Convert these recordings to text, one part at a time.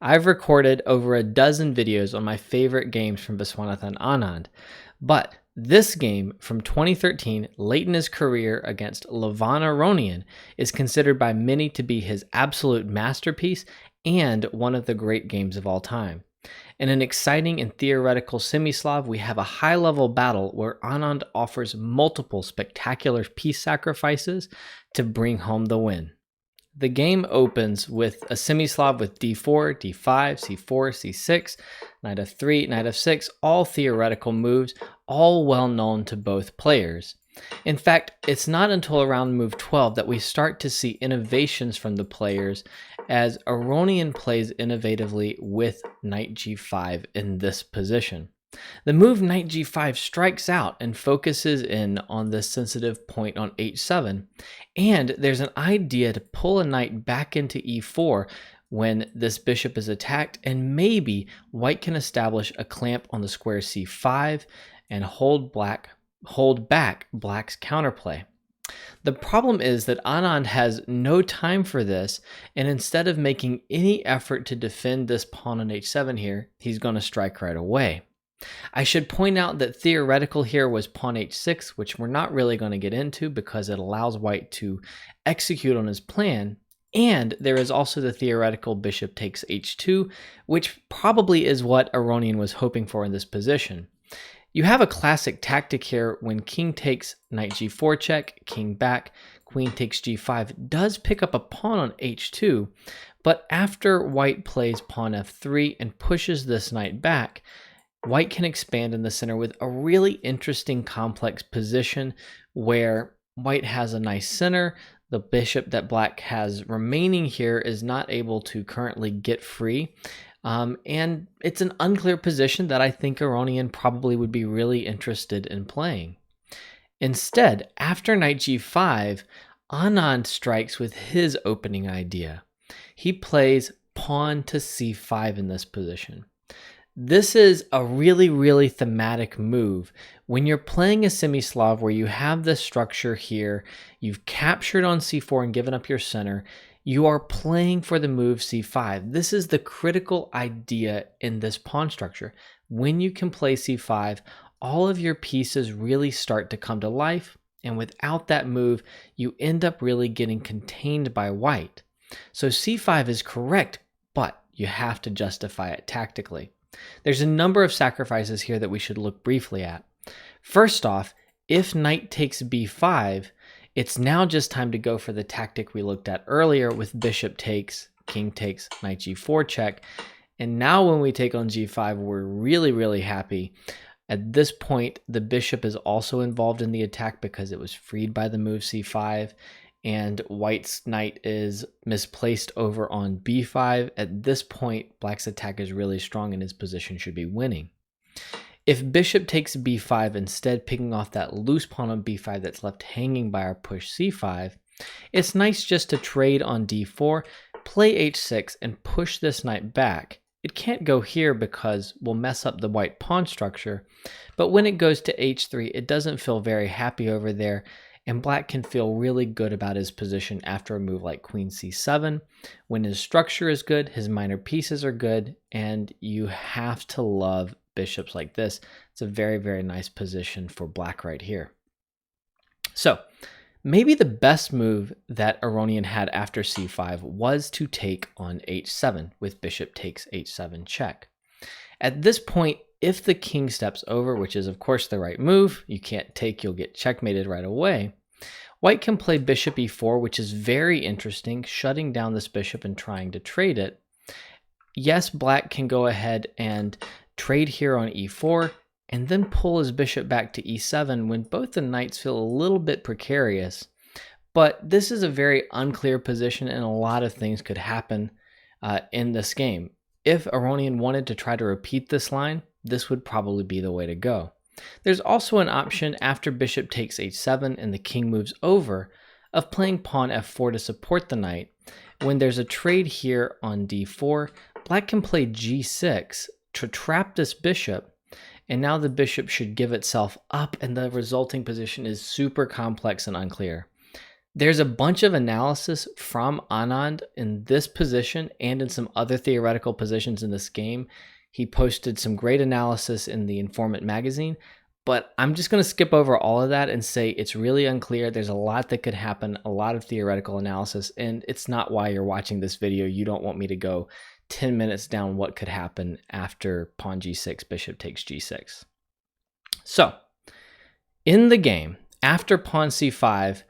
I've recorded over a dozen videos on my favorite games from Viswanathan Anand, but this game from 2013, late in his career against Aronian, is considered by many to be his absolute masterpiece and one of the great games of all time. In an exciting and theoretical semi-Slav, we have a high-level battle where Anand offers multiple spectacular peace sacrifices to bring home the win. The game opens with a semi-Slav with d4, d5, c4, c6, knight f3, knight f6, all theoretical moves, all well known to both players. In fact, it's not until around move 12 that we start to see innovations from the players as Aronian plays innovatively with knight g5 in this position. The move knight g5 strikes out and focuses in on this sensitive point on h7, and there's an idea to pull a knight back into e4 when this bishop is attacked, and maybe white can establish a clamp on the square c5 and hold back black's counterplay. The problem is that Anand has no time for this, and instead of making any effort to defend this pawn on h7 here, he's going to strike right away. I should point out that theoretical here was pawn h6, which we're not really going to get into because it allows white to execute on his plan. And there is also the theoretical bishop takes h2, which probably is what Aronian was hoping for in this position. You have a classic tactic here when king takes knight g4 check, king back, queen takes g5, does pick up a pawn on h2, but after white plays pawn f3 and pushes this knight back, white can expand in the center with a really interesting complex position where white has a nice center. The bishop that black has remaining here is not able to currently get free. And it's an unclear position that I think Aronian probably would be really interested in playing. Instead, after knight g5, Anand strikes with his opening idea. He plays pawn to c5 in this position. This is a really thematic move. When you're playing a semi-Slav where you have this structure here, you've captured on c4 and given up your center, you are playing for the move c5. This is the critical idea in this pawn structure. When you can play c5, all of your pieces really start to come to life, and without that move, you end up really getting contained by white. So c5 is correct, but you have to justify it tactically. There's a number of sacrifices here that we should look briefly at. First off, if knight takes b5, it's now just time to go for the tactic we looked at earlier with bishop takes, king takes, knight g4 check. And now when we take on g5, we're really happy. At this point, the bishop is also involved in the attack because it was freed by the move c5. And white's knight is misplaced over on b5. At this point, black's attack is really strong and his position should be winning. If bishop takes b5, instead picking off that loose pawn on b5 that's left hanging by our push c5, it's nice just to trade on d4, play h6, and push this knight back. It can't go here because we'll mess up the white pawn structure, but when it goes to h3, it doesn't feel very happy over there, and black can feel really good about his position after a move like queen c7. When his structure is good, his minor pieces are good, and you have to love bishops like this. It's a very nice position for black right here. So maybe the best move that Aronian had after c5 was to take on h7 with bishop takes h7 check. At this point, if the king steps over, which is of course the right move, you can't take, you'll get checkmated right away. White can play bishop e4, which is very interesting, shutting down this bishop and trying to trade it. Yes, black can go ahead and trade here on e4, and then pull his bishop back to e7 when both the knights feel a little bit precarious. But this is a very unclear position, and a lot of things could happen in this game. If Aronian wanted to try to repeat this line, this would probably be the way to go. There's also an option after bishop takes h7 and the king moves over of playing pawn f4 to support the knight. When there's a trade here on d4, black can play g6 to trap this bishop, and now the bishop should give itself up and the resulting position is super complex and unclear. There's a bunch of analysis from Anand in this position and in some other theoretical positions in this game. He posted some great analysis in the Informant magazine, but I'm just going to skip over all of that and say it's really unclear. There's a lot that could happen, a lot of theoretical analysis, and it's not why you're watching this video. You don't want me to go 10 minutes down what could happen after pawn g6, bishop takes g6. So, in the game, after pawn c5,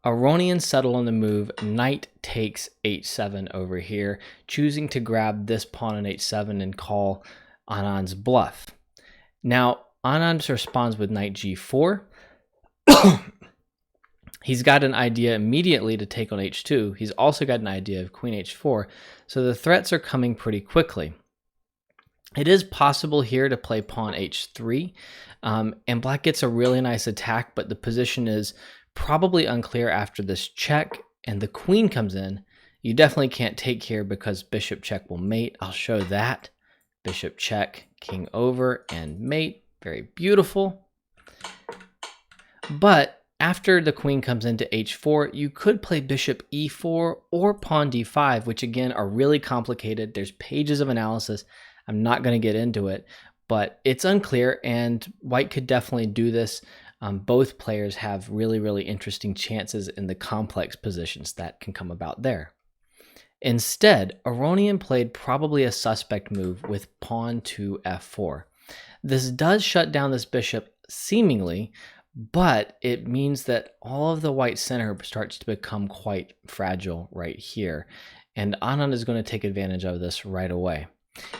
Aronian settled on the move, knight takes h7 over here, choosing to grab this pawn on h7 and call Anand's bluff. Now, Anand responds with knight g4. He's got an idea immediately to take on h2. He's also got an idea of queen h4, so the threats are coming pretty quickly. It is possible here to play pawn h3, and black gets a really nice attack, but the position is probably unclear after this check, and the queen comes in. You definitely can't take here because bishop check will mate. I'll show that. Bishop check, king over, and mate. Very beautiful. But after the queen comes into h4, you could play bishop e4 or pawn d5, which again are really complicated. There's pages of analysis. I'm not going to get into it, but it's unclear, and white could definitely do this. Both players have really, really interesting chances in the complex positions that can come about there. Instead, Aronian played probably a suspect move with pawn to f4. This does shut down this bishop seemingly, but it means that all of the white center starts to become quite fragile right here, and Anand is going to take advantage of this right away.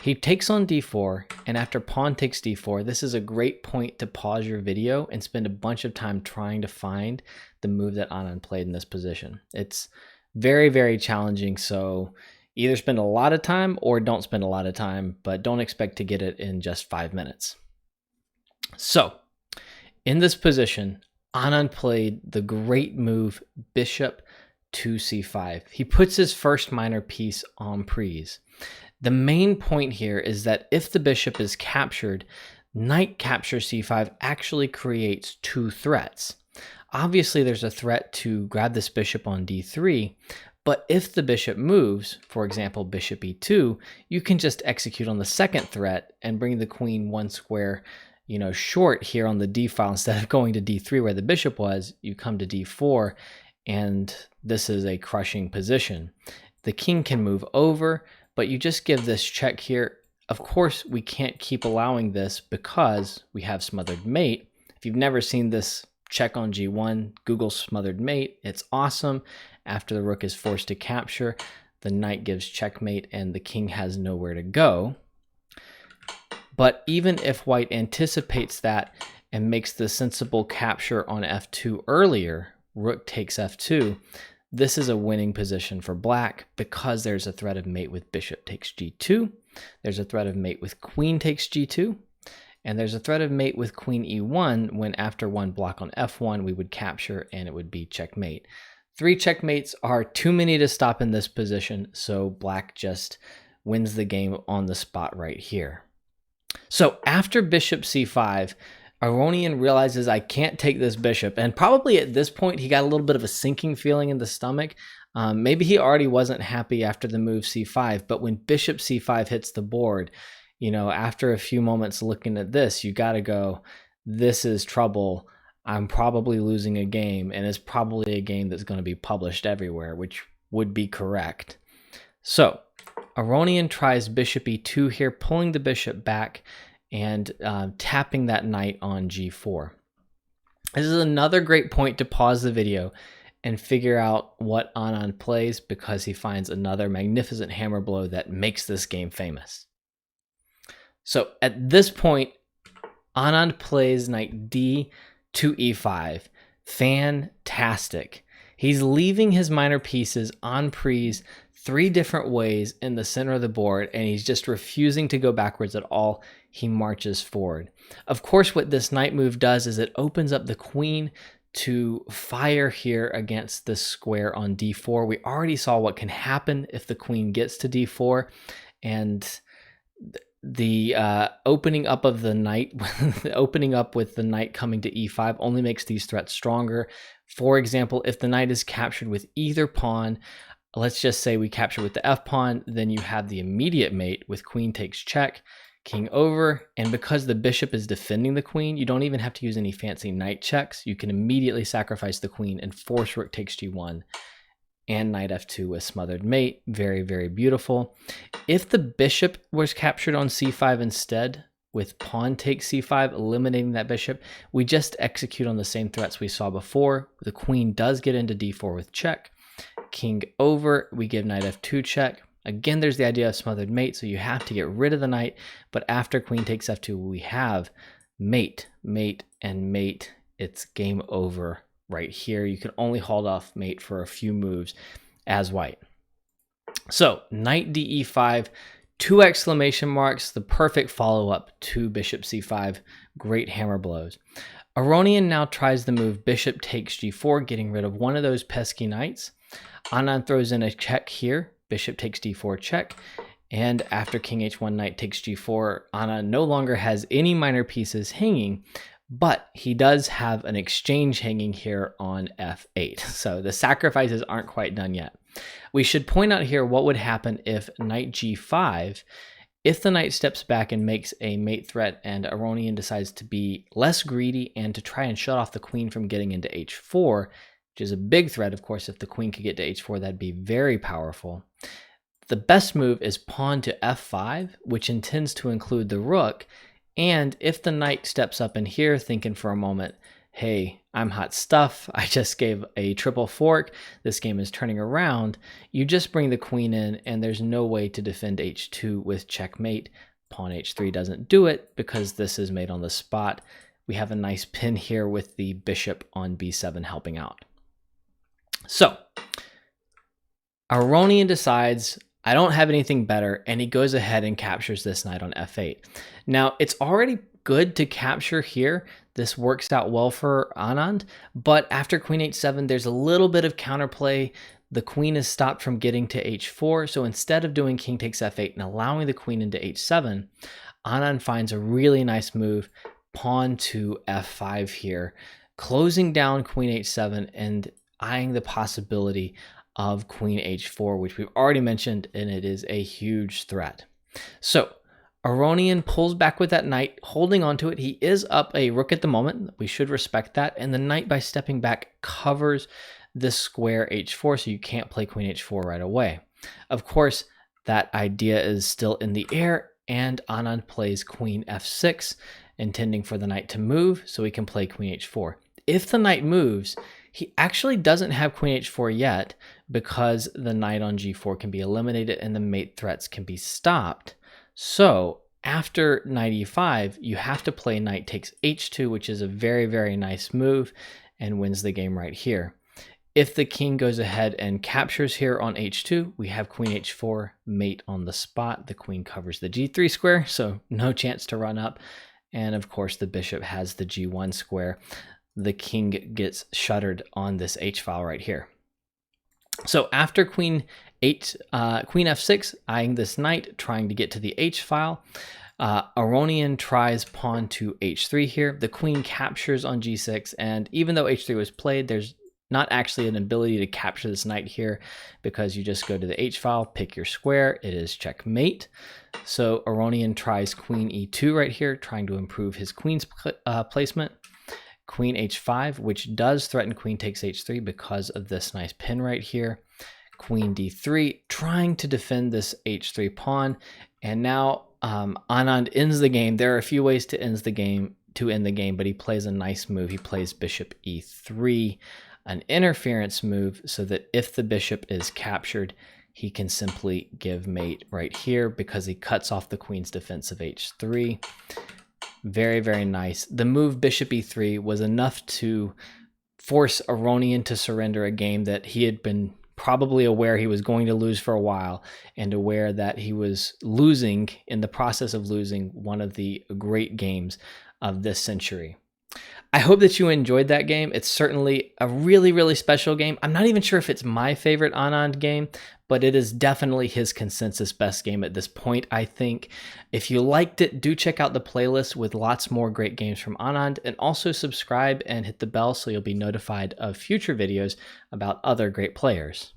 He takes on d4, and after pawn takes d4, this is a great point to pause your video and spend a bunch of time trying to find the move that Anand played in this position. It's very, very challenging, so either spend a lot of time or don't spend a lot of time, but don't expect to get it in just 5 minutes. So, in this position, Anand played the great move bishop to c5. He puts his first minor piece en prise. The main point here is that if the bishop is captured, knight capture c5 actually creates two threats. Obviously, there's a threat to grab this bishop on d3, but if the bishop moves, for example, bishop e2, you can just execute on the second threat and bring the queen one square, short here on the d file. Instead of going to d3 where the bishop was, you come to d4, and this is a crushing position. The king can move over, but you just give this check here. Of course, we can't keep allowing this because we have smothered mate. If you've never seen this check on g1, Google smothered mate. It's awesome. After the rook is forced to capture, the knight gives checkmate and the king has nowhere to go. But even if white anticipates that and makes the sensible capture on f2 earlier, rook takes f2, this is a winning position for black because there's a threat of mate with bishop takes g2, there's a threat of mate with queen takes g2, and there's a threat of mate with queen e1 when after one block on f1 we would capture and it would be checkmate. 3 checkmates are too many to stop in this position, so black just wins the game on the spot right here. So after bishop c5, Aronian realizes I can't take this bishop, and probably at this point he got a little bit of a sinking feeling in the stomach. Maybe he already wasn't happy after the move c5, but when bishop c5 hits the board, after a few moments looking at this, you got to go, this is trouble. I'm probably losing a game, and it's probably a game that's going to be published everywhere, which would be correct. So Aronian tries bishop e2 here, pulling the bishop back and tapping that knight on g4. This is another great point to pause the video and figure out what Anand plays, because he finds another magnificent hammer blow that makes this game famous. So at this point, Anand plays knight d to e5. Fantastic. He's leaving his minor pieces en prise 3 different ways in the center of the board, and he's just refusing to go backwards at all. He marches forward. Of course, what this knight move does is it opens up the queen to fire here against this square on d4. We already saw what can happen if the queen gets to d4, and The opening up of the knight, opening up with the knight coming to e5 only makes these threats stronger. For example, if the knight is captured with either pawn, let's just say we capture with the f pawn, then you have the immediate mate with queen takes check, king over, and because the bishop is defending the queen, you don't even have to use any fancy knight checks. You can immediately sacrifice the queen and force rook takes g1 and knight f2 with smothered mate. Very, very beautiful. If the bishop was captured on c5 instead, with pawn takes c5, eliminating that bishop, we just execute on the same threats we saw before. The queen does get into d4 with check. King over, we give knight f2 check. Again, there's the idea of smothered mate, so you have to get rid of the knight, but after queen takes f2, we have mate, mate, and mate. It's game over right here. You can only hold off mate for a few moves as white. So knight de5, 2 exclamation marks, the perfect follow-up to bishop c5. Great hammer blows. Aronian now tries the move bishop takes g4, getting rid of one of those pesky knights. Anand throws in a check here. Bishop takes d4 check. And after king h1, knight takes g4, Anand no longer has any minor pieces hanging, but he does have an exchange hanging here on f8. So the sacrifices aren't quite done yet. We should point out here what would happen if knight g5, if the knight steps back and makes a mate threat and Aronian decides to be less greedy and to try and shut off the queen from getting into h4, which is a big threat, of course. If the queen could get to h4, that'd be very powerful. The best move is pawn to f5, which intends to include the rook. And if the knight steps up in here thinking for a moment, hey, I'm hot stuff, I just gave a triple fork, this game is turning around, you just bring the queen in and there's no way to defend h2 with checkmate. Pawn h3 doesn't do it because this is made on the spot. We have a nice pin here with the bishop on b7 helping out. So Aronian decides, I don't have anything better, and he goes ahead and captures this knight on f8. Now, it's already good to capture here. This works out well for Anand, but after queen h7, there's a little bit of counterplay. The queen is stopped from getting to h4, so instead of doing king takes f8 and allowing the queen into h7, Anand finds a really nice move, pawn to f5 here, closing down queen h7 and eyeing the possibility of queen h4, which we've already mentioned, and it is a huge threat. So Aronian pulls back with that knight, holding onto it. He is up a rook at the moment. We should respect that. And the knight, by stepping back, covers this square h4, so you can't play queen h4 right away. Of course, that idea is still in the air, and Anand plays queen f6, intending for the knight to move, so he can play queen h4. If the knight moves, he actually doesn't have queen h4 yet, because the knight on g4 can be eliminated and the mate threats can be stopped. So after knight e5, you have to play knight takes h2, which is a very, very nice move and wins the game right here. If the king goes ahead and captures here on h2, we have queen h4, mate on the spot. The queen covers the g3 square, so no chance to run up. And of course, the bishop has the g1 square. The king gets shuttered on this h-file right here. So after queen f6, eyeing this knight, trying to get to the h-file, Aronian tries pawn to h3 here. The queen captures on g6, and even though h3 was played, there's not actually an ability to capture this knight here because you just go to the h-file, pick your square, it is checkmate. So Aronian tries queen e2 right here, trying to improve his queen's placement. Queen h5, which does threaten queen takes h3 because of this nice pin right here. Queen d3, trying to defend this h3 pawn. And now Anand ends the game. There are a few ways to end the game, but he plays a nice move. He plays bishop e3, an interference move, so that if the bishop is captured, he can simply give mate right here because he cuts off the queen's defense of h3. Very, very nice. The move bishop e3 was enough to force Aronian to surrender a game that he had been probably aware he was going to lose for a while, and aware that he was losing in the process of losing one of the great games of this century. I hope that you enjoyed that game. It's certainly a really, really special game. I'm not even sure if it's my favorite Anand game, but it is definitely his consensus best game at this point, I think. If you liked it, do check out the playlist with lots more great games from Anand, and also subscribe and hit the bell so you'll be notified of future videos about other great players.